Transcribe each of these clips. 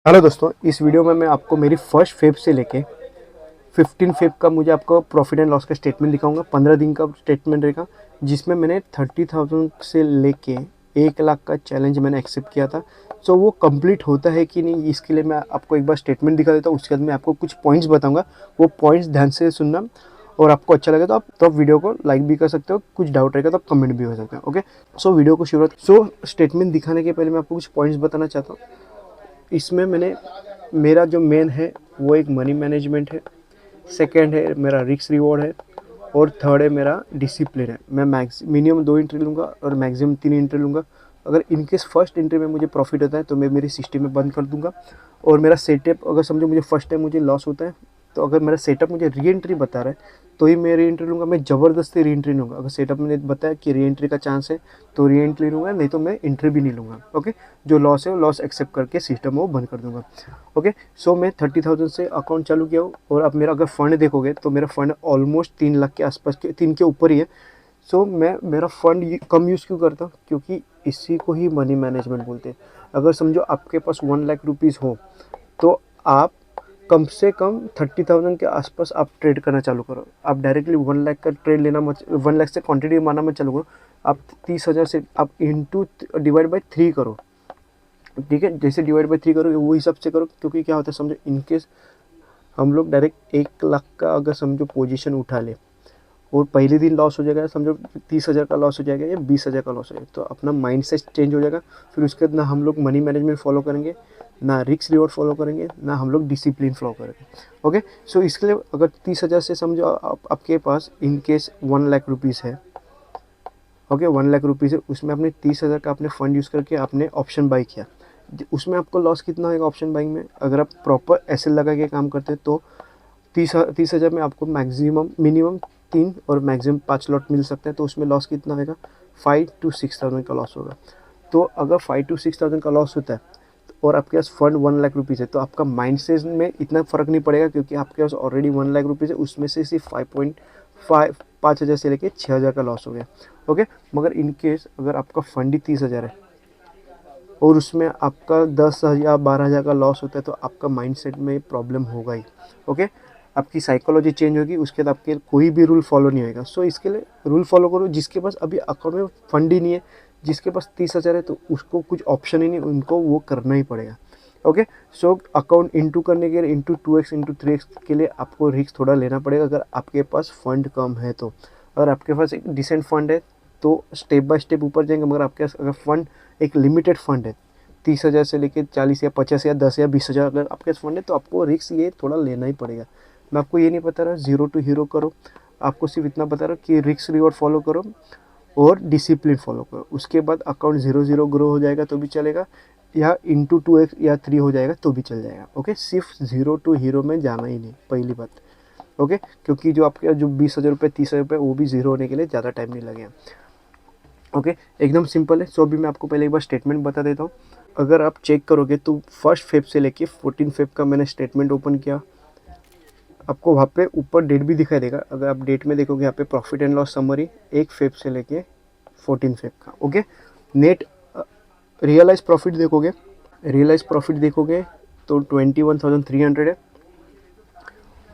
Hello दोस्तों, इस video में मैं आपको मेरी फर्स्ट फेब से लेके 15 फेब का मुझे आपको प्रॉफिट एंड लॉस का स्टेटमेंट दिखाऊंगा। 15 दिन का स्टेटमेंट रहेगा जिसमें मैंने 30,000 से लेके 1 लाख का चैलेंज मैंने एक्सेप्ट किया था। सो वो कंप्लीट होता है कि नहीं, इसके लिए मैं आपको एक बार स्टेटमेंट दिखा देता हूँ। उसके बाद मैं आपको कुछ पॉइंट्स बताऊँगा, वो पॉइंट्स ध्यान से सुनना। और आपको अच्छा लगे तो आप वीडियो को लाइक भी कर सकते हो, कुछ डाउट रहेगा तो आप कमेंट भी हो सकते हो। ओके, सो वीडियो को शुरुआत स्टेटमेंट दिखाने के पहले मैं आपको कुछ पॉइंट्स बताना चाहता हूँ। इसमें मेरा जो मेन है वो एक मनी मैनेजमेंट है, सेकंड है मेरा रिस्क रिवॉर्ड है, और थर्ड है मेरा डिसिप्लिन है। मैं मिनिमम 2 एंट्री लूँगा और मैक्सिमम 3 एंट्री लूँगा। अगर इनकेस फर्स्ट एंट्री में मुझे प्रॉफिट होता है तो मैं मेरी सिस्टम में बंद कर दूंगा। और मेरा सेटअप, अगर समझो मुझे फर्स्ट टाइम मुझे लॉस होता है तो अगर मेरा सेटअप मुझे री एंट्री बता रहा है तो ही मैं री एंट्री लूँगा। मैं ज़बरदस्ती री एंट्री लूँगा। अगर सेटअप ने बताया कि री एंट्री का चांस है तो री एंट्री लूँगा, नहीं तो मैं एंट्री भी नहीं लूँगा। ओके, जो लॉस है वो लॉस एक्सेप्ट करके सिस्टम वो बंद कर दूँगा। ओके, सो मैं 30,000 से अकाउंट चालू किया हूँ। और अब मेरा अगर फंड देखोगे तो मेरा फंड ऑलमोस्ट 3 लाख के आसपास के, 3 के ऊपर ही है। सो मैं मेरा फंड कम यूज़ क्यों करता हूँ, क्योंकि इसी को ही मनी मैनेजमेंट बोलते हैं। अगर समझो आपके पास 1 लाख रुपीज़ हो तो आप कम से कम 30,000 के आसपास आप ट्रेड करना चालू करो। आप डायरेक्टली 1 लाख का ट्रेड लेना मत, 1 लाख से क्वांटिटी मारना मत चालू करो। आप 30,000 से आप इंटू डिवाइड बाई 3 करो। ठीक है, जैसे डिवाइड बाई 3 करोगे वो हिसाब से करो। क्योंकि क्या होता है समझो, इनकेस हम लोग डायरेक्ट 1 लाख का अगर समझो पोजीशन उठा ले और पहले दिन लॉस हो जाएगा, समझो 30,000 का लॉस हो जाएगा या 20,000 का लॉस हो जाएगा, तो अपना माइंड सेट चेंज हो जाएगा। फिर उसके बाद ना हम लोग मनी मैनेजमेंट फॉलो करेंगे, ना रिस्क रिवॉर्ड फॉलो करेंगे, ना हम लोग डिसिप्लिन फॉलो करेंगे। ओके, सो इसके लिए अगर 30,000 से समझो आपके पास इन केस 1 लाख रुपीज़ है। ओके, 1 लाख रुपीज़ है, उसमें आपने 30,000 का आपने फंड यूज़ करके आपने ऑप्शन बाई किया। उसमें आपको लॉस कितना होगा ऑप्शन बाइंग में? अगर आप प्रॉपर एसएल लगा के काम करते हैं तो 30,000 में आपको मैक्सिमम मिनिमम 3 और मैक्सिमम 5 लॉट मिल सकता है। तो उसमें लॉस कितना होगा? 5 to 6,000 का लॉस होगा। तो अगर 5 to 6,000 का लॉस होता है और आपके पास फंड 1 लाख रुपीज़ है तो आपका माइंड सेट में इतना फ़र्क नहीं पड़ेगा, क्योंकि आपके पास ऑलरेडी 1 लाख रुपीज़ है। उसमें से सिर्फ 5,000 से लेके 6,000 का लॉस हो गया। ओके, मगर इन केस अगर आपका फंड ही 30,000 है और उसमें आपका 10,000 12,000 का लॉस होता है तो आपका माइंडसेट में प्रॉब्लम होगा ही। ओके, आपकी साइकोलॉजी चेंज होगी, उसके बाद आपके कोई भी रूल फॉलो नहीं होगा। सो इसके लिए रूल फॉलो करो। जिसके पास अभी अकाउंट में फंड ही नहीं है, जिसके पास 30,000 है तो उसको कुछ ऑप्शन ही नहीं, उनको वो करना ही पड़ेगा। ओके, सो अकाउंट इंटू करने के लिए इंटू 2x इंटू 3x के लिए आपको रिस्क थोड़ा लेना पड़ेगा अगर आपके पास फंड कम है तो। अगर आपके पास एक डिसेंट फंड है तो स्टेप बाय स्टेप ऊपर जाएंगे। मगर आपके पास अगर फंड एक लिमिटेड फंड है, 30,000 से लेके 40 या 50 या 10 या 20,000 अगर आपके पास फंड है तो आपको रिस्क ये थोड़ा लेना ही पड़ेगा। मैं आपको ये नहीं बता रहा ज़ीरो टू हीरो करो, आपको सिर्फ इतना बता रहा कि रिस्क रिवॉर्ड फॉलो करो और डिसिप्लिन फॉलो करो। उसके बाद अकाउंट 0 0 ग्रो हो जाएगा तो भी चलेगा, या इंटू 2x या 3 हो जाएगा तो भी चल जाएगा। ओके, सिर्फ 0 to हीरो में जाना ही नहीं, पहली बात। ओके, क्योंकि जो आपके जो 20,000 रुपये 30,000 रुपये वो भी ज़ीरो होने के लिए ज़्यादा टाइम नहीं लगेगा। ओके, एकदम सिंपल है। सो अभी मैं आपको पहले एक बार स्टेटमेंट बता देता हूँ। अगर आप चेक करोगे तो 1 फेब से लेके 14 फेब का मैंने स्टेटमेंट ओपन किया। आपको वहाँ पे ऊपर डेट भी दिखाई देगा। अगर आप डेट में देखोगे यहाँ पे profit and loss summary 1 Feb से लेके 14 फेब का। ओके, नेट रियलाइज प्रॉफिट देखोगे, तो 21,300 है।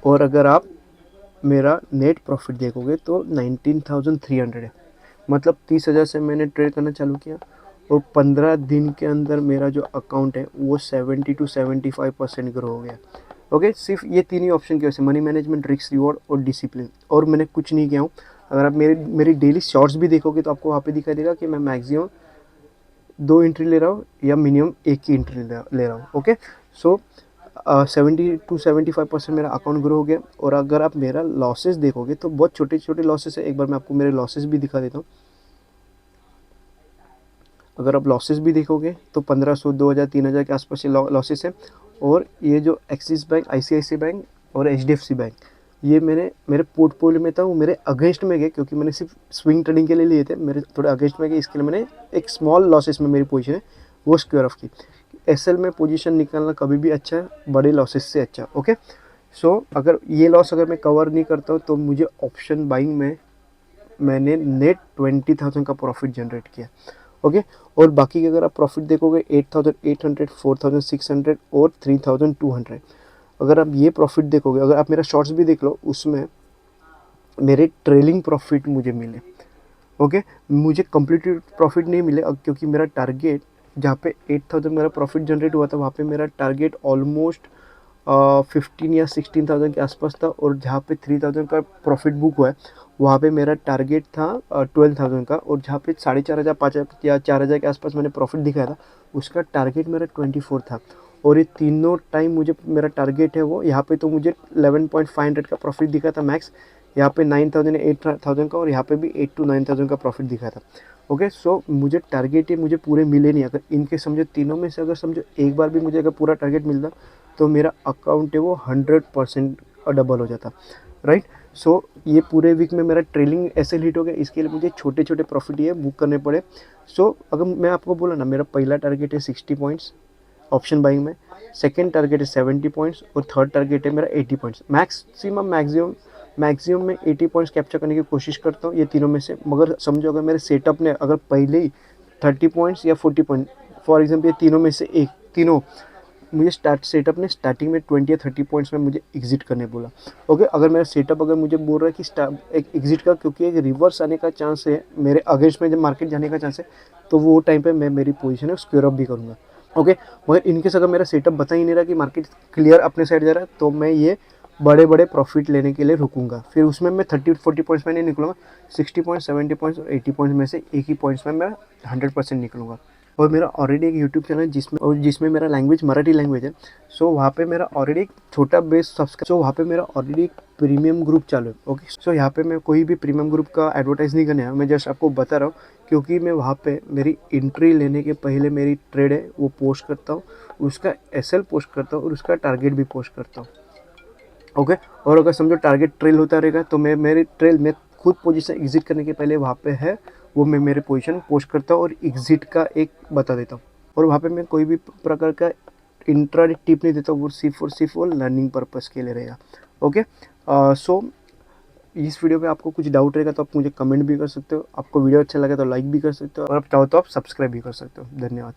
और अगर आप मेरा नेट प्रॉफिट देखोगे तो 19,300 है। मतलब 30,000 से मैंने ट्रेड करना चालू किया और 15 दिन के अंदर मेरा जो अकाउंट है वो 70 to 75% ग्रो हो गया। ओके, सिर्फ ये तीन ही ऑप्शन की वजह से, मनी मैनेजमेंट, रिस्क रिवॉर्ड और डिसिप्लिन, और मैंने कुछ नहीं किया हूँ। अगर आप मेरी डेली शॉर्ट्स भी देखोगे तो आपको वहाँ पे दिखाई देगा कि मैं मैक्सिमम 2 एंट्री ले रहा हूँ या मिनिमम एक ही एंट्री ले रहा हूँ। ओके, सो 70 to 75% मेरा अकाउंट ग्रो हो गया। और अगर आप मेरा लॉसेस देखोगे तो बहुत छोटे छोटे लॉसेस है। एक बार मैं आपको मेरे लॉसेस भी दिखा देता हूँ। अगर आप लॉसेस भी देखोगे तो 1,500 2,000 3,000 के आसपास लॉसेस है। और ये जो एक्सिस बैंक, ICICI बैंक और HDFC बैंक, ये मेरे पोर्टफोलियो में था, वो मेरे अगेंस्ट में गए क्योंकि मैंने सिर्फ स्विंग ट्रेडिंग के लिए लिए थे। मेरे थोड़े अगेंस्ट में गए, इसके लिए मैंने एक स्मॉल लॉसेस में मेरी पोजीशन है वो स्क्वायर ऑफ की। एसएल में पोजीशन निकालना कभी भी अच्छा है, बड़े लॉसेस से अच्छा। ओके, सो अगर ये लॉस अगर मैं कवर नहीं करता हूँ तो मुझे ऑप्शन बाइंग में मैंने नेट 20,000 का प्रॉफिट जनरेट किया। ओके। और बाकी के अगर आप प्रॉफिट देखोगे 8,800, 4,600 और 3,200, अगर आप ये प्रॉफिट देखोगे, अगर आप मेरा शॉर्ट्स भी देख लो, उसमें मेरे ट्रेलिंग प्रॉफिट मुझे मिले। ओके, मुझे कंप्लीट प्रॉफिट नहीं मिले क्योंकि मेरा टारगेट जहाँ पे 8,000 मेरा प्रॉफिट जनरेट हुआ था, वहाँ पे मेरा टारगेट ऑलमोस्ट 15 या 16,000 के आसपास था, और जहाँ पे 3,000 का प्रॉफिट बुक हुआ है वहाँ पे मेरा टारगेट था 12,000 का, और जहाँ पे 4,500 5,000 या 4,000 के आसपास मैंने प्रॉफिट दिखाया था, उसका टारगेट मेरा 24 था। और ये तीनों टाइम मुझे मेरा टारगेट है वो, यहाँ पे तो मुझे 11,500 का प्रॉफिट दिखा था मैक्स, यहाँ पे 9,000 8,000 का, और यहाँ पे भी 8 to 9,000 का प्रॉफिट दिखा था। ओके, सो मुझे टारगेट ये मुझे पूरे मिले नहीं। अगर इनके समझो तीनों में से अगर समझो एक बार भी मुझे अगर पूरा टारगेट मिलता, तो मेरा अकाउंट है वो 100% डबल हो जाता, राइट। सो ये पूरे वीक में मेरा ट्रेलिंग ऐसे हिट हो गया, इसके लिए मुझे छोटे छोटे प्रॉफिट ये बुक करने पड़े। सो अगर मैं आपको बोला ना, मेरा पहला टारगेट है 60 पॉइंट्स ऑप्शन बाइंग में, सेकेंड टारगेट है 70 पॉइंट्स, और थर्ड टारगेट है मेरा 80 पॉइंट्स। मैक्सिमम मैं 80 पॉइंट्स कैप्चर करने की कोशिश करता हूँ ये तीनों में से। मगर समझो अगर मेरे सेटअप ने अगर पहले ही 30 पॉइंट्स या 40 पॉइंट, फॉर एग्जाम्पल ये तीनों में से एक, तीनों मुझे सेटअप ने स्टार्टिंग में 20 या 30 पॉइंट्स में मुझे एग्जिट करने बोला। ओके, अगर मेरा सेटअप अगर मुझे बोल रहा है कि एक एग्जिट का, क्योंकि एक रिवर्स आने का चांस है मेरे अगेंस्ट में, जब मार्केट जाने का चांस है, तो वो टाइम पे मैं मेरी पोजीशन है स्क्वेयर अप भी करूँगा। ओके, मगर इनकेस अगर मेरा सेटअप बता ही नहीं रहा कि मार्केट क्लियर अपने साइड जा रहा है, तो मैं ये बड़े बड़े प्रॉफिट लेने के लिए रुकूंगा। फिर उसमें मैं 30-40 पॉइंट्स में नहीं निकलूंगा, 60 पॉइंट्स, 70 पॉइंट्स और 80 पॉइंट्स में से एक ही पॉइंट्स में मैं 100% निकलूंगा। और मेरा ऑलरेडी एक यूट्यूब चैनल जिसमें मेरा लैंग्वेज मराठी लैंग्वेज है। सो वहाँ पे मेरा ऑलरेडी एक छोटा बेस सब्सक्राइब, सो वहाँ पे मेरा ऑलरेडी एक प्रीमियम ग्रुप चालू है। ओके, सो यहाँ पे मैं कोई भी प्रीमियम ग्रुप का एडवर्टाइज नहीं करने आया, मैं जस्ट आपको बता रहा हूँ, क्योंकि मैं वहाँ पे मेरी एंट्री लेने के पहले मेरी ट्रेड है वो पोस्ट करता हूँ, उसका एसएल पोस्ट करता हूँ, और उसका टारगेट भी पोस्ट करता हूँ। ओके, और अगर समझो टारगेट ट्रेल होता रहेगा, तो मैं मेरी ट्रेल में खुद पोजीशन एग्जिट करने के पहले वहाँ पे है वो मैं मेरे पोजीशन पोस्ट करता हूँ और एग्जिट का एक बता देता हूँ। और वहाँ पे मैं कोई भी प्रकार का इंट्राडे टिप नहीं देता, वो सिर्फ वो लर्निंग पर्पस के लिए रहेगा। ओके, सो इस वीडियो में आपको कुछ डाउट रहेगा तो आप मुझे कमेंट भी कर सकते हो, आपको वीडियो अच्छा लगा तो लाइक भी कर सकते हो, और आप चाहो तो आप सब्सक्राइब भी कर सकते हो। धन्यवाद।